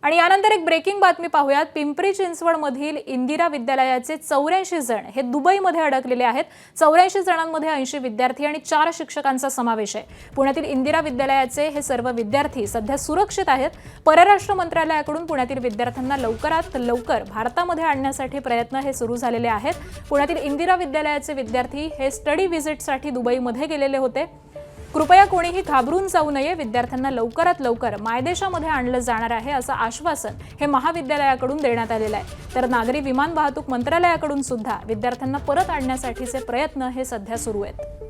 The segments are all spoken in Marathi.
आणि यानंतर एक ब्रेकिंग बातमी पाहूयात। पिंपरी चिंचवडमधील इंदिरा विद्यालयाचे 84 जण हे दुबईमध्ये अडकलेले आहेत। 84 जणांमध्ये 80 विद्यार्थी आणि 4 शिक्षकांचा समावेश आहे। पुण्यातील इंदिरा विद्यालयाचे हे सर्व विद्यार्थी सध्या सुरक्षित आहेत। परराष्ट्र मंत्रालयाकडून पुण्यातील विद्यार्थ्यांना लवकरात लवकर भारतामध्ये आणण्यासाठी प्रयत्न हे सुरू झालेले आहेत। पुण्यातील इंदिरा विद्यालयाचे विद्यार्थी हे स्टडी व्हिजिटसाठी दुबईमध्ये गेलेले होते। कृपया कोणीही घाबरून जाऊ नये, विद्यार्थ्यांना लवकरात लवकर मायदेशामध्ये आणलं जाणार आहे असं आश्वासन हे महाविद्यालयाकडून देण्यात आलेलं आहे। तर नागरी विमान वाहतूक मंत्रालयाकडून सुद्धा विद्यार्थ्यांना परत आणण्यासाठीचे प्रयत्न हे सध्या सुरू आहेत।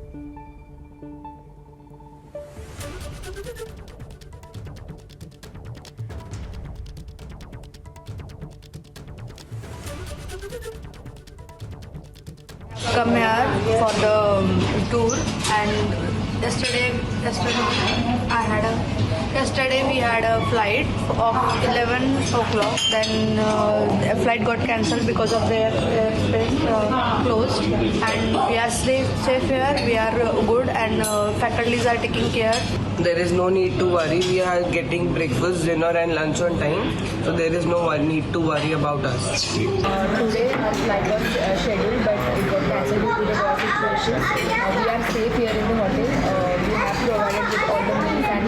Come here for the tour, and yesterday we had a flight of 11 o'clock. Then a flight got cancelled because of their airspace closed, and we are safe here. We are good, and faculties are taking care. There is no need to worry. We are getting breakfast, dinner and lunch on time. So there is no need to worry about us. Today our flight was scheduled, but it got cancelled due to the war situation. We are safe here in the hotel. We have provided with all the meals and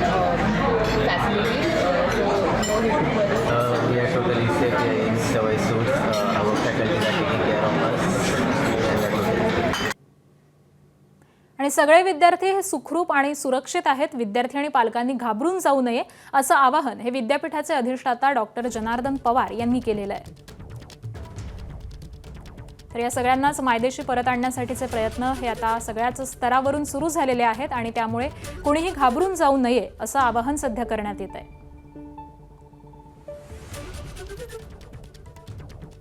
facilities. So no need to worry. We are totally safe here in Sawai Suits. Our faculties are taking care of us. आणि सगळे विद्यार्थी हे सुखरूप आणि सुरक्षित आहेत। विद्यार्थी आणि पालकांनी घाबरून जाऊ नये असं आवाहन हे विद्यापीठाचे अधिष्ठाता डॉक्टर जनार्दन पवार यांनी केलेलं आहे। तर या सगळ्यांनाच मायदेशी परत आणण्यासाठीचे प्रयत्न हे आता सगळ्याच स्तरावरून सुरू झालेले आहेत आणि त्यामुळे कोणीही घाबरून जाऊ नये असं आवाहन सध्या करण्यात येत आहे।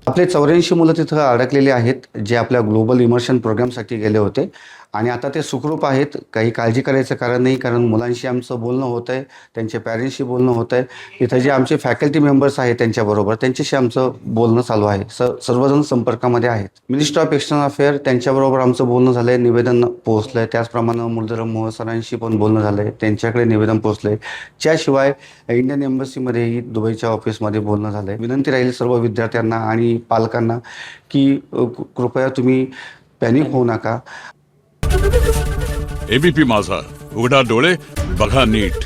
आपले 84 मुलं तिथं अडकलेले आहेत, जे आपल्या ग्लोबल इमर्शन प्रोग्रामसाठी गेले होते आणि आता ते सुखरूप आहेत। काही काळजी करायचं कारण नाही, कारण मुलांशी आमचं बोलणं होतं आहे, त्यांच्या पॅरेंट्सशी बोलणं होतं आहे। इथं जे आमचे फॅकल्टी मेंबर्स आहेत त्यांच्याबरोबर त्यांच्याशी आमचं बोलणं चालू आहे। सर्वजण संपर्कामध्ये आहेत। मिनिस्टर ऑफ एक्सटर्नल अफेअर त्यांच्याबरोबर आमचं बोलणं झालं आहे, निवेदन पोहोचलं आहे। त्याचप्रमाणे मुरलीधरन मोहोळ सरांशी पण बोलणं झालं आहे, त्यांच्याकडे निवेदन पोहोचलं आहे। त्याशिवाय इंडियन एम्बसीमध्येही दुबईच्या ऑफिसमध्ये बोलणं झालं आहे। विनंती राहील सर्व विद्यार्थ्यांना आणि पालकांना की कृपया तुम्ही पॅनिक होऊ नका। एबीपी माझा, उघडा डोळे बघा नीट।